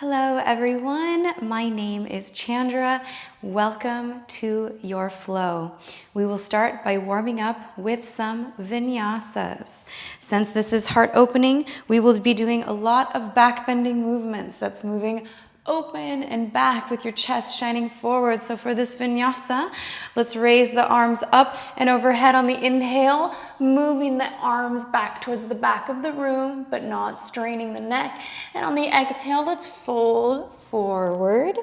Hello everyone, my name is Chandra. Welcome to your flow. We will start by warming up with some vinyasas. Since this is heart opening, we will be doing a lot of back bending movements. That's moving open and back with your chest shining forward. So for this vinyasa, let's raise the arms up and overhead on the inhale, moving the arms back towards the back of the room, but not straining the neck. And on the exhale, let's fold forward,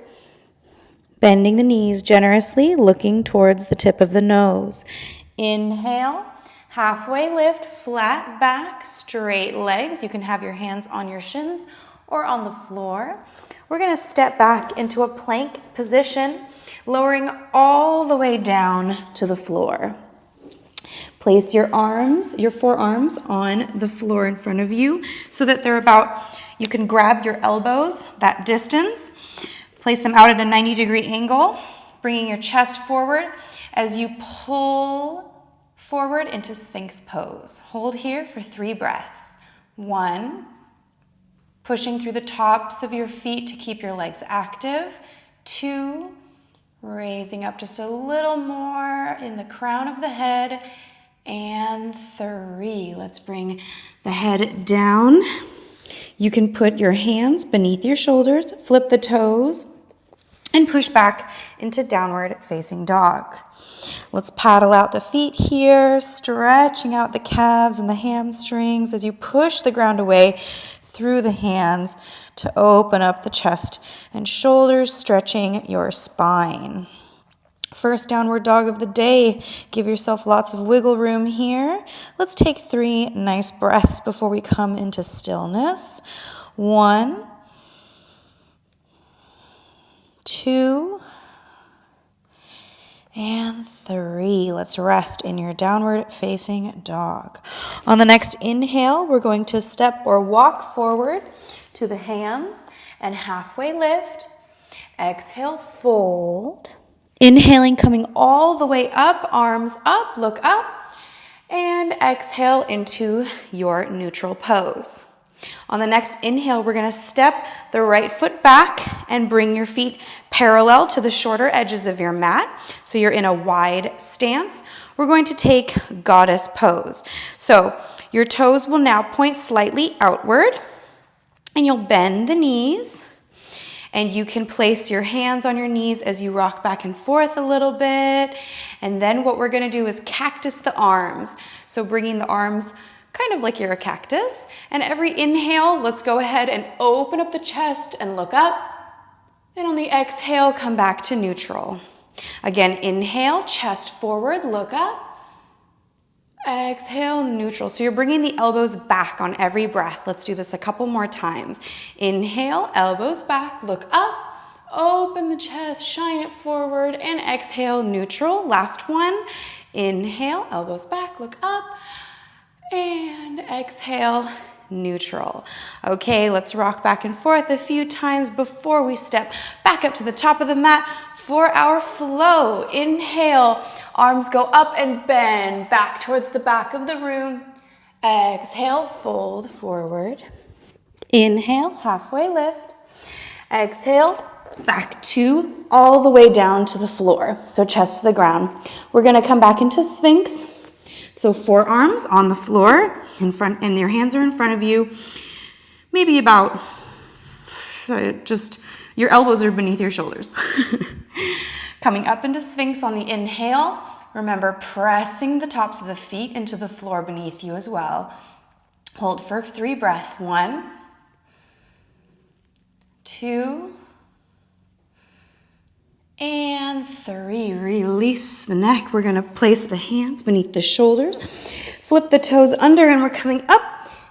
bending the knees generously, looking towards the tip of the nose. Inhale, halfway lift, flat back, straight legs. You can have your hands on your shins or on the floor. We're going to step back into a plank position, lowering all the way down to the floor. Place your forearms on the floor in front of you so that you can grab your elbows that distance. Place them out at a 90-degree angle, bringing your chest forward as you pull forward into Sphinx Pose. Hold here for 3 breaths. 1, pushing through the tops of your feet to keep your legs active. 2, raising up just a little more in the crown of the head. And 3, let's bring the head down. You can put your hands beneath your shoulders, flip the toes, and push back into downward facing dog. Let's paddle out the feet here, stretching out the calves and the hamstrings as you push the ground away through the hands to open up the chest and shoulders, stretching your spine. First downward dog of the day. Give yourself lots of wiggle room here. Let's take 3 nice breaths before we come into stillness. 1, 2, and 3. Let's rest in your downward facing dog. On the next inhale, we're going to step or walk forward to the hands and halfway lift. Exhale, fold. Inhaling, coming all the way up, arms up, look up. And exhale into your neutral pose. On the next inhale, we're going to step the right foot back and bring your feet parallel to the shorter edges of your mat. So you're in a wide stance. We're going to take goddess pose. So your toes will now point slightly outward, and you'll bend the knees. And you can place your hands on your knees as you rock back and forth a little bit. And then what we're going to do is cactus the arms. So bringing the arms kind of like you're a cactus. And every inhale, let's go ahead and open up the chest and look up. And on the exhale, come back to neutral. Again, inhale, chest forward, look up. Exhale, neutral. So you're bringing the elbows back on every breath. Let's do this a couple more times. Inhale, elbows back, look up. Open the chest, shine it forward, and exhale, neutral. Last one. Inhale, elbows back, look up. And exhale, neutral. Okay, let's rock back and forth a few times before we step back up to the top of the mat for our flow. Inhale, arms go up and bend back towards the back of the room. Exhale, fold forward. Inhale, halfway lift. Exhale, back to all the way down to the floor. So chest to the ground. We're going to come back into Sphinx. So forearms on the floor in front, and your hands are in front of you. Maybe about, just your elbows are beneath your shoulders. Coming up into Sphinx on the inhale. Remember, pressing the tops of the feet into the floor beneath you as well. Hold for 3 breaths. 1, 2, and 3. Release the neck. We're going to place the hands beneath the shoulders. Flip the toes under, and we're coming up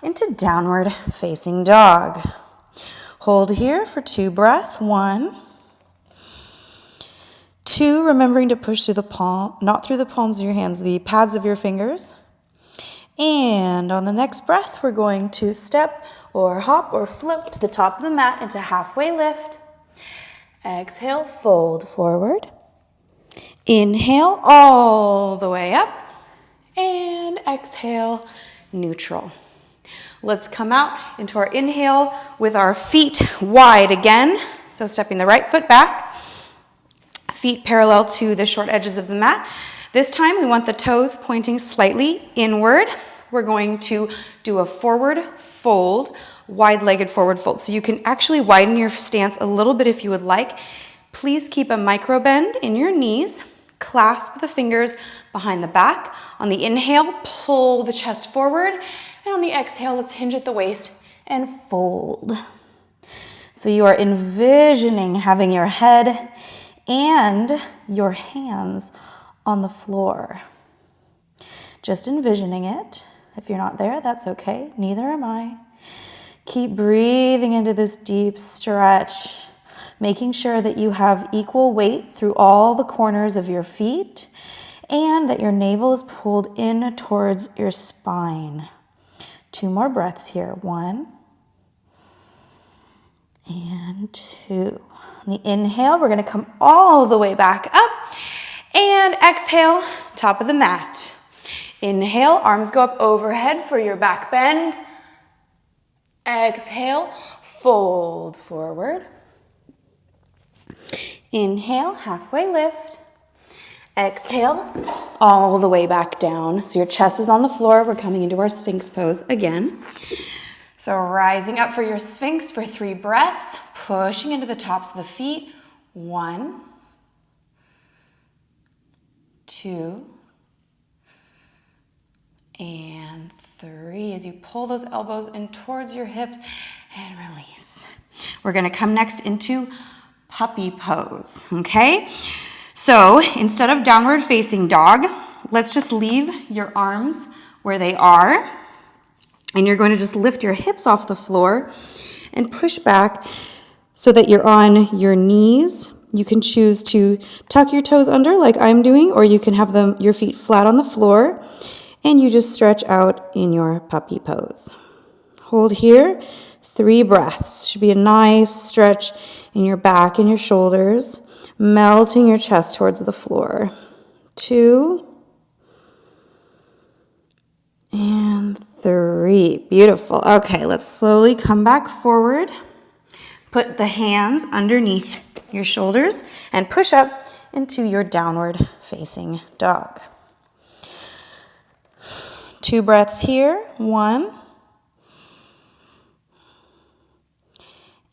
into downward facing dog. Hold here for 2 breaths. 1, 2, remembering to push through the palm, not through the palms of your hands, the pads of your fingers. And on the next breath, we're going to step or hop or flip to the top of the mat into halfway lift. Exhale, fold forward. Inhale all the way up. And exhale, neutral. Let's come out into our inhale with our feet wide again. So stepping the right foot back, feet parallel to the short edges of the mat. This time we want the toes pointing slightly inward. We're going to do a forward fold, wide-legged forward fold. So you can actually widen your stance a little bit if you would like. Please keep a micro bend in your knees. Clasp the fingers behind the back. On the inhale, pull the chest forward. And on the exhale, let's hinge at the waist and fold. So you are envisioning having your head and your hands on the floor. Just envisioning it. If you're not there, that's okay. Neither am I. Keep breathing into this deep stretch, making sure that you have equal weight through all the corners of your feet and that your navel is pulled in towards your spine. 2 more breaths here. 1 and 2. On the inhale, we're going to come all the way back up. And exhale, top of the mat. Inhale, arms go up overhead for your back bend. Exhale, fold forward. Inhale, halfway lift. Exhale, all the way back down. So your chest is on the floor. We're coming into our Sphinx Pose again. So rising up for your Sphinx for 3 breaths, pushing into the tops of the feet. 1, 2, and 3. As you pull those elbows in towards your hips and release. We're going to come next into puppy pose, okay? So instead of downward facing dog, let's just leave your arms where they are. And you're going to just lift your hips off the floor and push back so that you're on your knees. You can choose to tuck your toes under like I'm doing, or you can have your feet flat on the floor and you just stretch out in your puppy pose. Hold here, 3 breaths. Should be a nice stretch in your back and your shoulders, melting your chest towards the floor. 2 and 3. Beautiful. Okay, let's slowly come back forward. Put the hands underneath your shoulders and push up into your downward facing dog. 2 breaths here. 1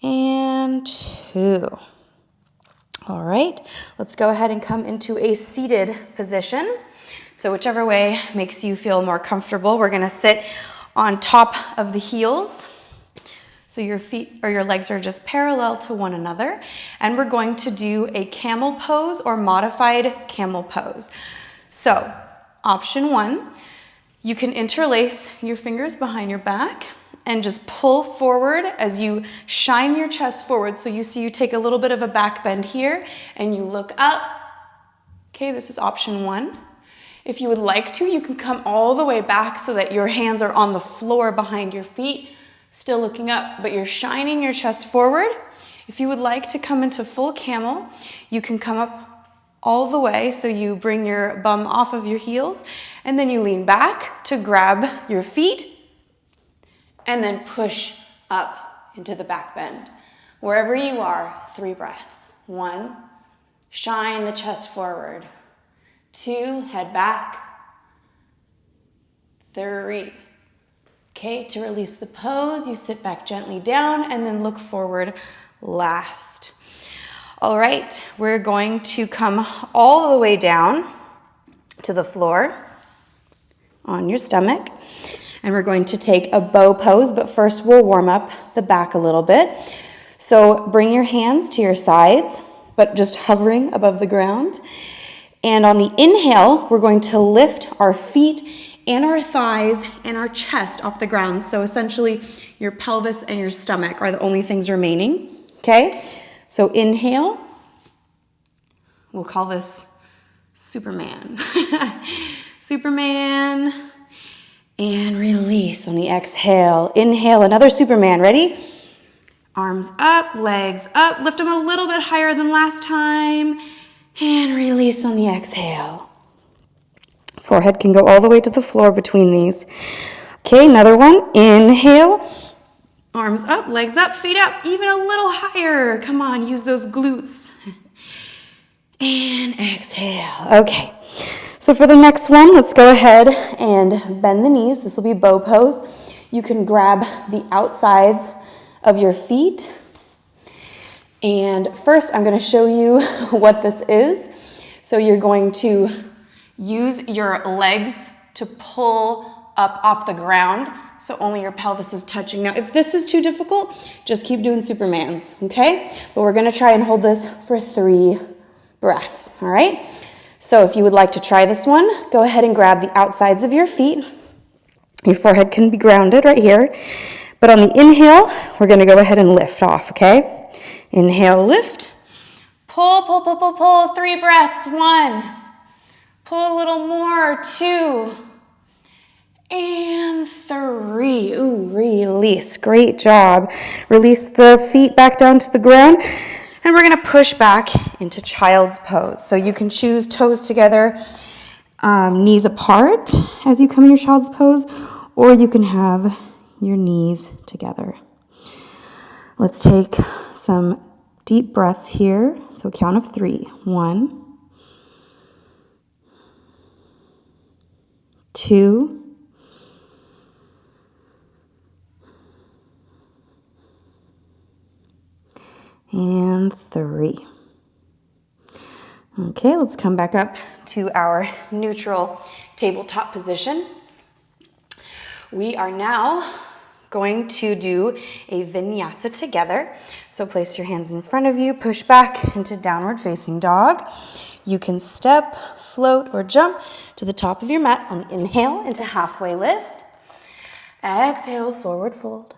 and 2. All right, let's go ahead and come into a seated position. So whichever way makes you feel more comfortable, we're going to sit on top of the heels. So your feet or your legs are just parallel to one another. And we're going to do a camel pose or modified camel pose. So option 1, you can interlace your fingers behind your back and just pull forward as you shine your chest forward. So you see you take a little bit of a back bend here and you look up. Okay, this is option 1. If you would like to, you can come all the way back so that your hands are on the floor behind your feet, still looking up, but you're shining your chest forward. If you would like to come into full camel, you can come up all the way so you bring your bum off of your heels and then you lean back to grab your feet and then push up into the back bend. Wherever you are, 3 breaths. 1, shine the chest forward. 2, head back. 3. Okay, to release the pose, you sit back gently down and then look forward last. All right, we're going to come all the way down to the floor on your stomach. And we're going to take a bow pose, but first we'll warm up the back a little bit. So bring your hands to your sides, but just hovering above the ground. And on the inhale, we're going to lift our feet and our thighs and our chest off the ground. So essentially, your pelvis and your stomach are the only things remaining. Okay? So inhale. We'll call this Superman. Superman. And release on the exhale. Inhale, another Superman. Ready? Arms up, legs up. Lift them a little bit higher than last time. And release on the exhale. Forehead can go all the way to the floor between these. Okay, another one. Inhale. Arms up, legs up, feet up, even a little higher. Come on, use those glutes. And exhale. Okay. So for the next one, let's go ahead and bend the knees. This will be bow pose. You can grab the outsides of your feet. And first, I'm going to show you what this is. So you're going to use your legs to pull up off the ground, so only your pelvis is touching. Now, if this is too difficult, just keep doing Supermans, okay? But we're gonna try and hold this for 3 breaths, all right? So if you would like to try this one, go ahead and grab the outsides of your feet. Your forehead can be grounded right here. But on the inhale, we're gonna go ahead and lift off, okay? Inhale, lift. Pull, pull, pull, pull, pull. 3 breaths. 1. Pull a little more. 2. And 3. Ooh, release. Great job. Release the feet back down to the ground. And we're going to push back into child's pose. So you can choose toes together, knees apart as you come in your child's pose, or you can have your knees together. Let's take some deep breaths here. So count of 3. 1, 2, and 3. Okay, let's come back up to our neutral tabletop position. We are now going to do a vinyasa together. So place your hands in front of you, push back into downward facing dog. You can step, float, or jump to the top of your mat on the inhale into halfway lift. Exhale, forward fold.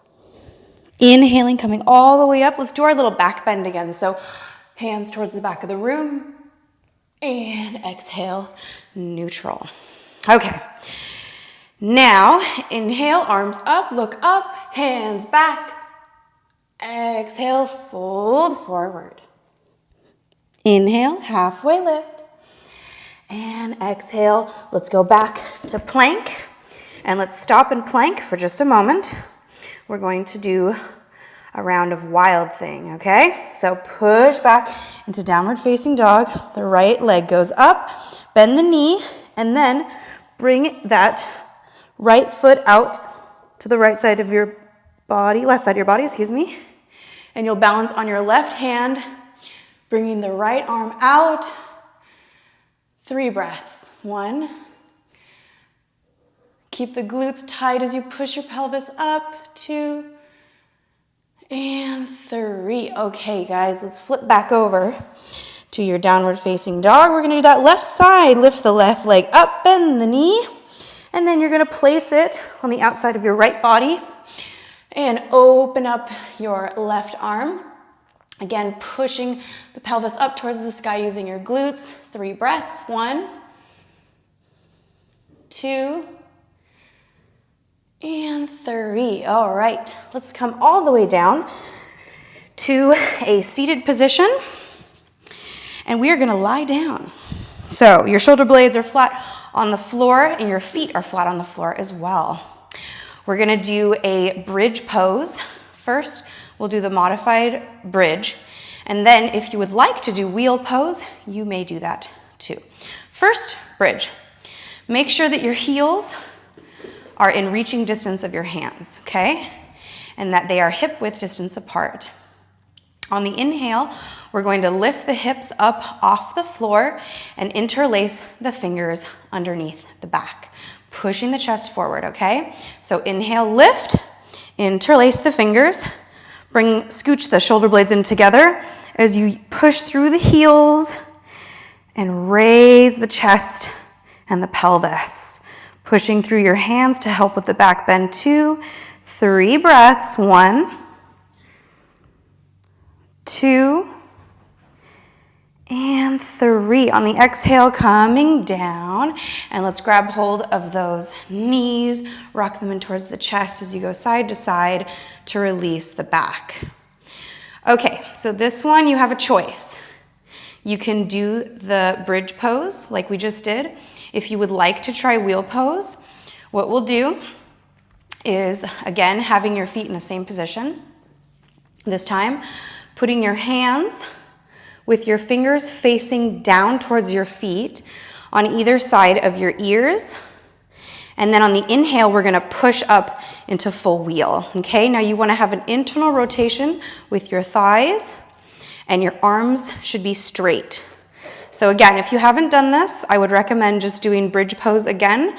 Inhaling, coming all the way up. Let's do our little back bend again. So hands towards the back of the room. And exhale, neutral. Okay. Now, inhale, arms up, look up, hands back. Exhale, fold forward. Inhale, halfway lift. And exhale, let's go back to plank. And let's stop in plank for just a moment. We're going to do a round of wild thing, okay? So push back into downward facing dog. The right leg goes up, bend the knee, and then bring that right foot out to the right side of your body, left side of your body, excuse me. And you'll balance on your left hand, bringing the right arm out. 3 breaths. 1. Keep the glutes tight as you push your pelvis up. 2. And 3. Okay, guys, let's flip back over to your downward facing dog. We're gonna do that left side. Lift the left leg up, bend the knee, and then you're gonna place it on the outside of your right body and open up your left arm. Again, pushing the pelvis up towards the sky using your glutes. 3 breaths. 1, 2, and 3. All right, let's come all the way down to a seated position. And we are gonna lie down. So your shoulder blades are flat on the floor and your feet are flat on the floor as well. We're gonna do a bridge pose. First, we'll do the modified bridge. And then if you would like to do wheel pose, you may do that too. First, bridge. Make sure that your heels are in reaching distance of your hands, okay? And that they are hip width distance apart. On the inhale, we're going to lift the hips up off the floor and interlace the fingers underneath the back, pushing the chest forward, okay? So inhale, lift, interlace the fingers, scooch the shoulder blades in together as you push through the heels and raise the chest and the pelvis. Pushing through your hands to help with the back bend. 2, 3 breaths. 1, 2, and 3. On the exhale, coming down. And let's grab hold of those knees, rock them in towards the chest as you go side to side to release the back. Okay, so this one you have a choice. You can do the bridge pose like we just did. If you would like to try wheel pose, what we'll do is, again, having your feet in the same position. This time, putting your hands with your fingers facing down towards your feet on either side of your ears. And then on the inhale, we're gonna push up into full wheel, okay? Now you wanna have an internal rotation with your thighs, and your arms should be straight. So again, if you haven't done this, I would recommend just doing bridge pose again.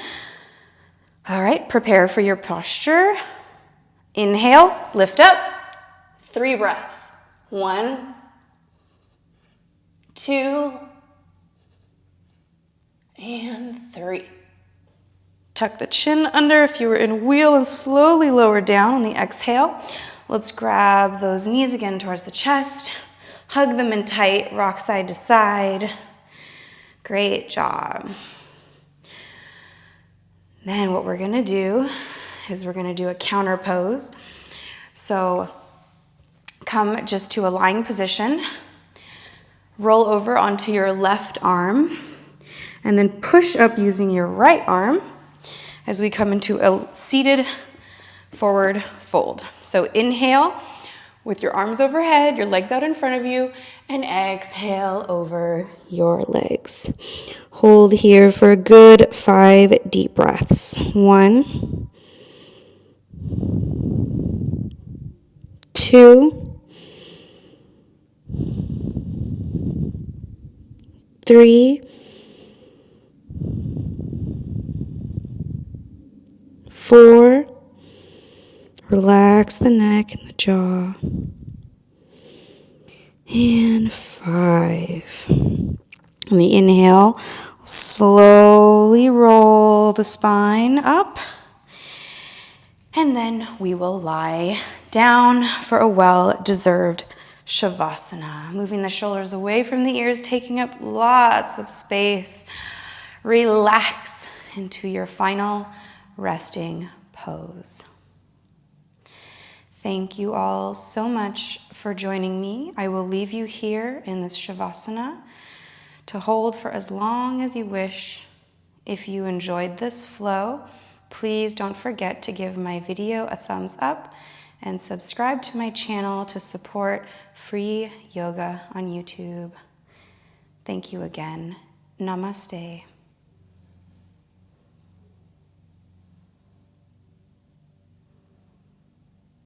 All right, prepare for your posture. Inhale, lift up, 3 breaths. 1, 2, and 3. Tuck the chin under if you were in wheel and slowly lower down on the exhale. Let's grab those knees again towards the chest. Hug them in tight, rock side to side. Great job. Then what we're gonna do is we're gonna do a counter pose. So come just to a lying position. Roll over onto your left arm and then push up using your right arm as we come into a seated forward fold. So inhale with your arms overhead, your legs out in front of you, and exhale over your legs. Hold here for a good 5 deep breaths. 1, 2, 3, 4, relax the neck and the jaw, and 5. On the inhale, slowly roll the spine up, and then we will lie down for a well-deserved Shavasana. Moving the shoulders away from the ears, taking up lots of space. Relax into your final resting pose. Thank you all so much for joining me. I will leave you here in this Shavasana to hold for as long as you wish. If you enjoyed this flow, please don't forget to give my video a thumbs up and subscribe to my channel to support free yoga on YouTube. Thank you again. Namaste.